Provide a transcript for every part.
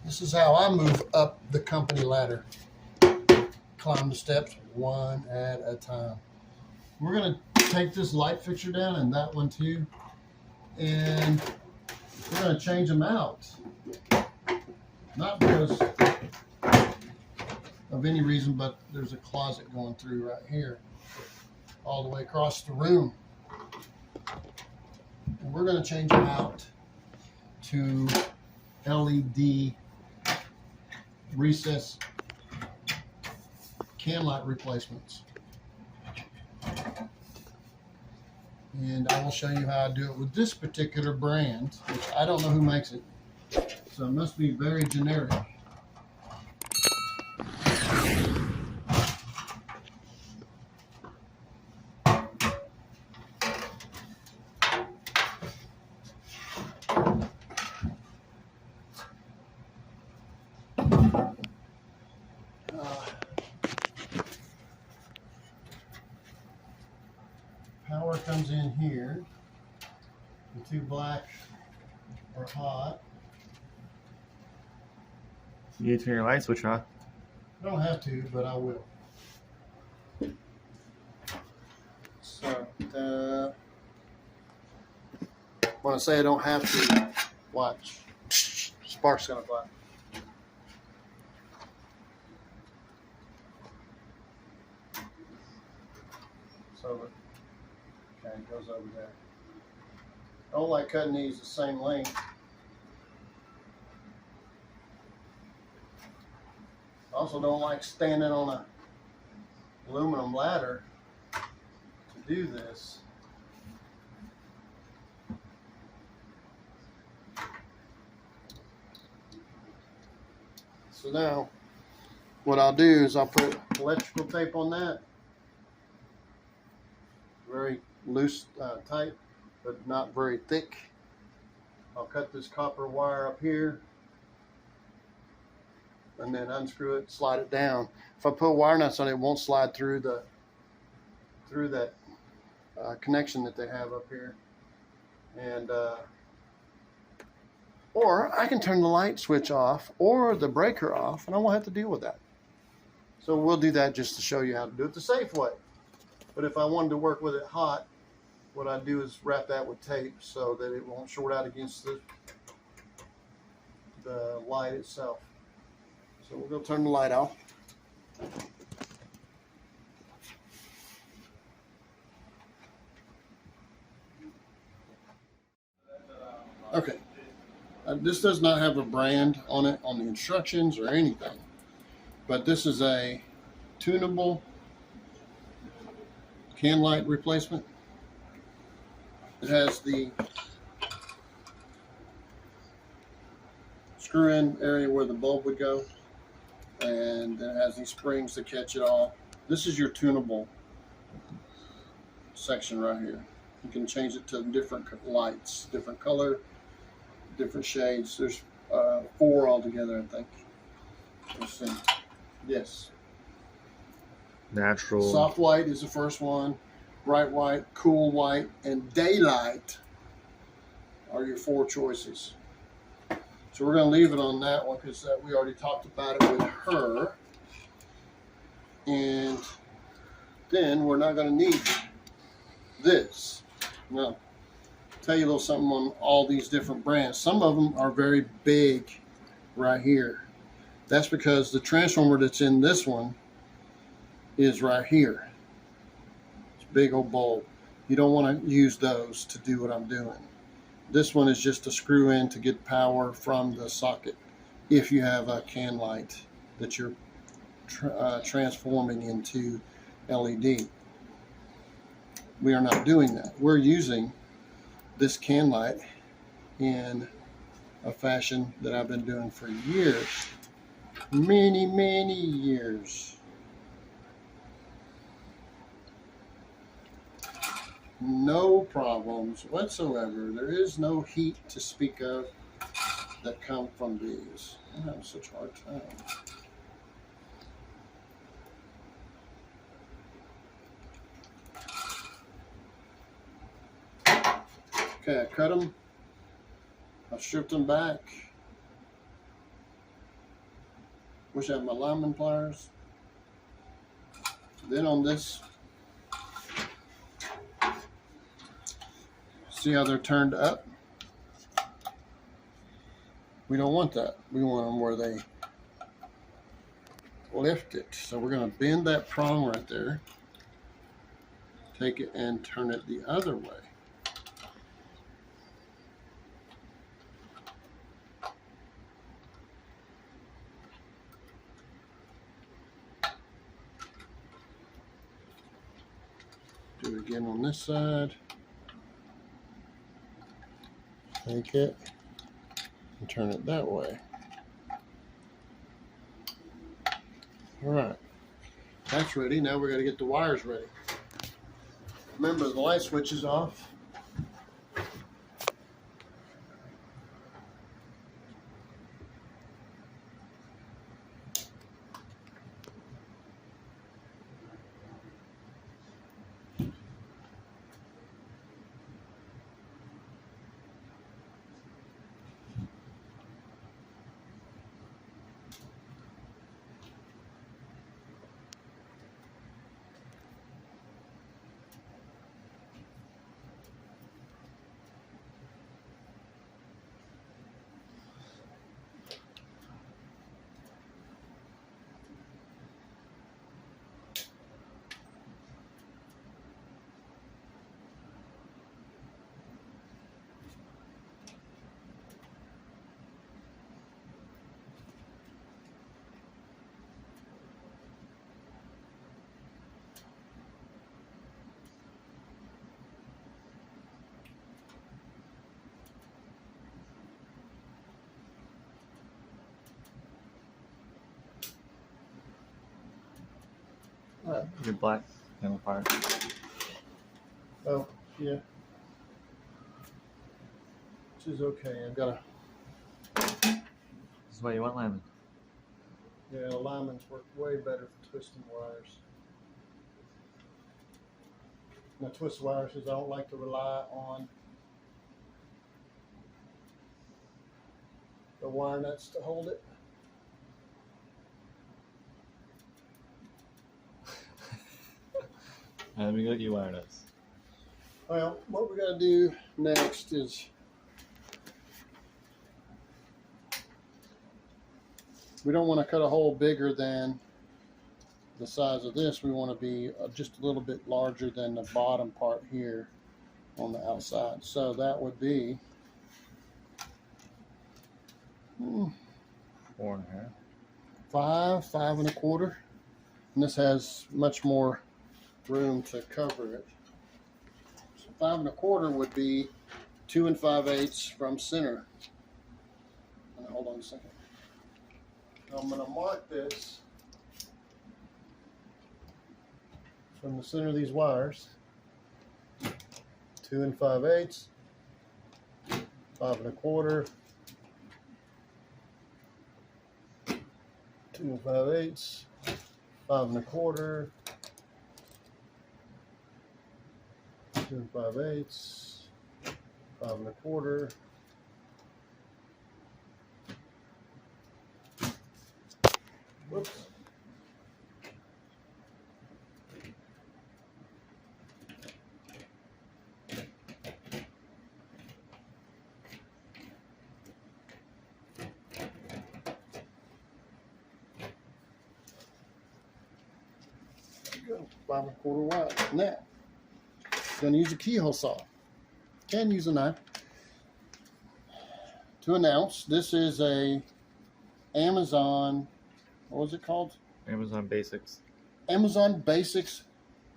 This is how I move up the company ladder. Climb the steps one at a time. We're going to take this light fixture down and that one too. And we're going to change them out. Not because of any reason, but there's a closet going through right here, all the way across the room. And we're going to change them out to LED recessed can light replacements. And I will show you how I do it with this particular brand, which I don't know who makes it, so it must be very generic. Power comes in here. The two black are hot. You need to turn your light switch on. I don't have to, but I will. So, when I say I don't have to, watch. Spark's gonna fly. So, okay, it goes over there. I don't like cutting these the same length. I also don't like standing on a aluminum ladder to do this. So now, what I'll do is I'll put electrical tape on that. Very loose, tight, but not very thick. I'll cut this copper wire up here and then unscrew it, slide it down. If I put wire nuts on it, it won't slide through that connection that they have up here. And or I can turn the light switch off or the breaker off, and I won't have to deal with that. So we'll do that just to show you how to do it the safe way. But if I wanted to work with it hot, what I do is wrap that with tape so that it won't short out against the light itself. So we're going to turn the light off. Okay. This does not have a brand on it, on the instructions or anything. But this is a Tuneable can light replacement. It has the screw-in area where the bulb would go, and it has these springs to catch it all. This is your tunable section right here. You can change it to different lights, different color, different shades. There's 4 altogether, I think. Let's see. Yes. Natural. Soft white is the first one. Bright white, cool white, and daylight are your 4 choices. So we're going to leave it on that one because we already talked about it with her. And then we're not going to need this. Now, tell you a little something on all these different brands. Some of them are very big right here. That's because the transformer that's in this one is right here. It's a big old bulb. You don't want to use those to do what I'm doing. This one is just a screw in to get power from the socket if you have a can light that you're transforming into LED. We are not doing that. We're using this can light in a fashion that I've been doing for years. Many years. No problems whatsoever. There is no heat to speak of that come from these. I'm having such a hard time. Okay, I cut them. I stripped them back. Wish I had my lineman pliers. Then on this, see how they're turned up? We don't want that. We want them where they lift it. So we're going to bend that prong right there. Take it and turn it the other way. Do it again on this side. Take it and turn it that way. All right, that's ready. Now we're going to get the wires ready. Remember, the light switch is off. Your black amplifier. Oh, yeah. This is okay. I've got a, This is why you want linemen. yeah, alignments work way better for twisting wires. Now, twist wires because I don't like to rely on the wire nuts to hold it. Let me go get you wire nuts. Well, what we got to do next is we don't want to cut a hole bigger than the size of this. We want to be just a little bit larger than the bottom part here on the outside. So that would be 4.5. 5 1/4, and this has much more room to cover it. So 5 1/4 would be 2 5/8 from center. And hold on a second. I'm going to mark this from the center of these wires. 2 5/8, 5 1/4, 2 5/8, 5 1/4, 2 5/8, 5 1/4. Whoops. There you go, 5 1/4 wide. Now, going to use a keyhole saw. Can use a knife. To announce, this is a Amazon, what was it called? Amazon Basics. Amazon Basics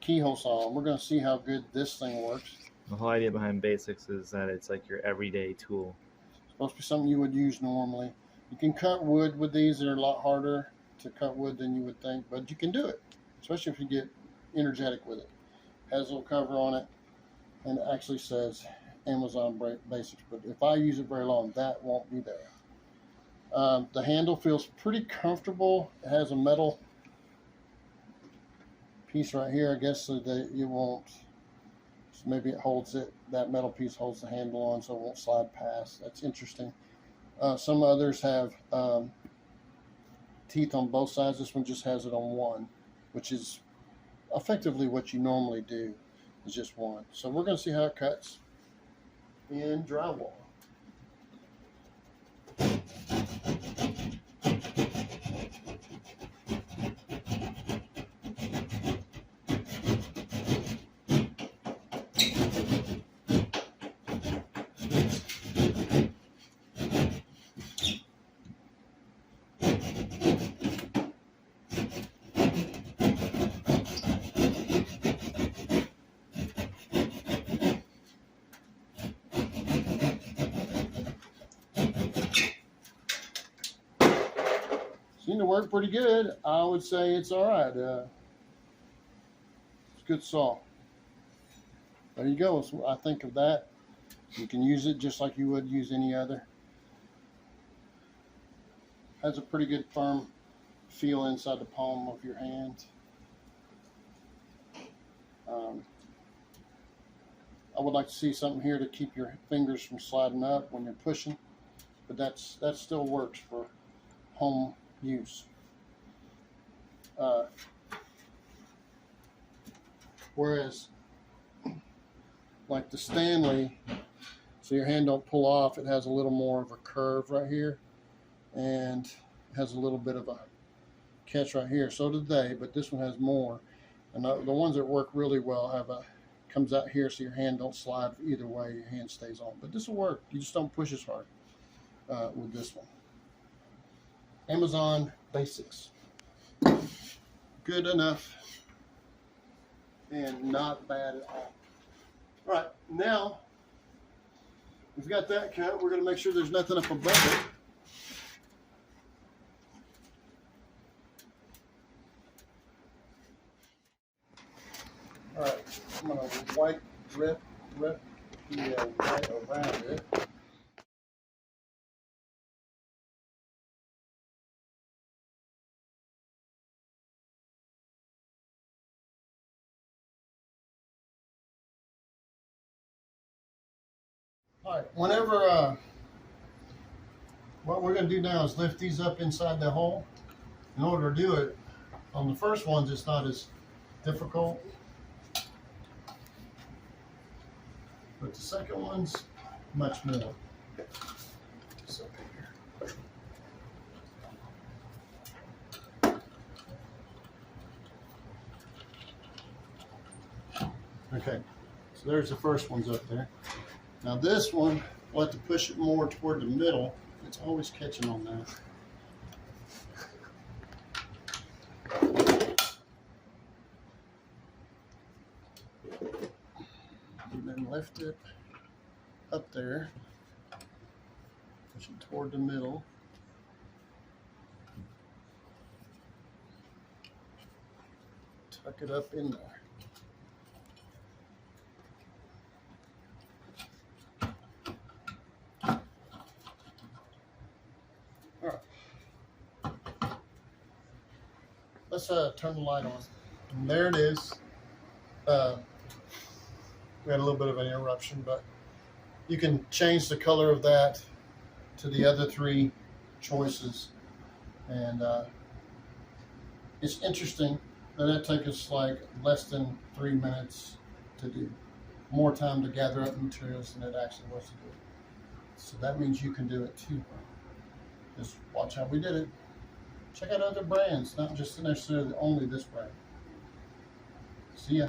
keyhole saw. And we're going to see how good this thing works. The whole idea behind Basics is that it's like your everyday tool. It's supposed to be something you would use normally. You can cut wood with these. They're a lot harder to cut wood than you would think, but you can do it, especially if you get energetic with it. Has a little cover on it, and it actually says Amazon Basics, but if I use it very long, that won't be there. The handle feels pretty comfortable. It has a metal piece right here, I guess, so that you won't So maybe it holds it, that metal piece holds the handle on so it won't slide past. That's interesting. Some others have teeth on both sides. This one just has it on one, which is effectively what you normally do, is just one. So we're going to see how it cuts in drywall. Seemed to work pretty good. I would say it's all right. It's good saw. There you go. So I think of that. You can use it just like you would use any other. Has a pretty good firm feel inside the palm of your hand. I would like to see something here to keep your fingers from sliding up when you're pushing, but that still works for home use. Whereas like the Stanley, so your hand don't pull off, it has a little more of a curve right here and has a little bit of a catch right here. So did they, but this one has more. And the ones that work really well have a comes out here so your hand don't slide either way, your hand stays on. But this will work. You just don't push as hard with this one. Amazon Basics. Good enough and not bad at all. All right, now we've got that cut. We're going to make sure there's nothing up above it. All right, I'm going to rip the white around it. All right, whenever, what we're going to do now is lift these up inside the hole. In order to do it, on the first ones, it's not as difficult. But the second one's much more. It's up here. Okay, so there's the first ones up there. Now this one, we'll have to push it more toward the middle. It's always catching on that. And then lift it up there, push it toward the middle. Tuck it up in there. All right. Let's turn the light on. And there it is. We had a little bit of an interruption, but you can change the color of that to the other three choices. And it's interesting that it took us like less than 3 minutes to do. More time to gather up materials than it actually was to do it. So that means you can do it too. Just watch how we did it. Check out other brands, not just necessarily only this brand. See ya.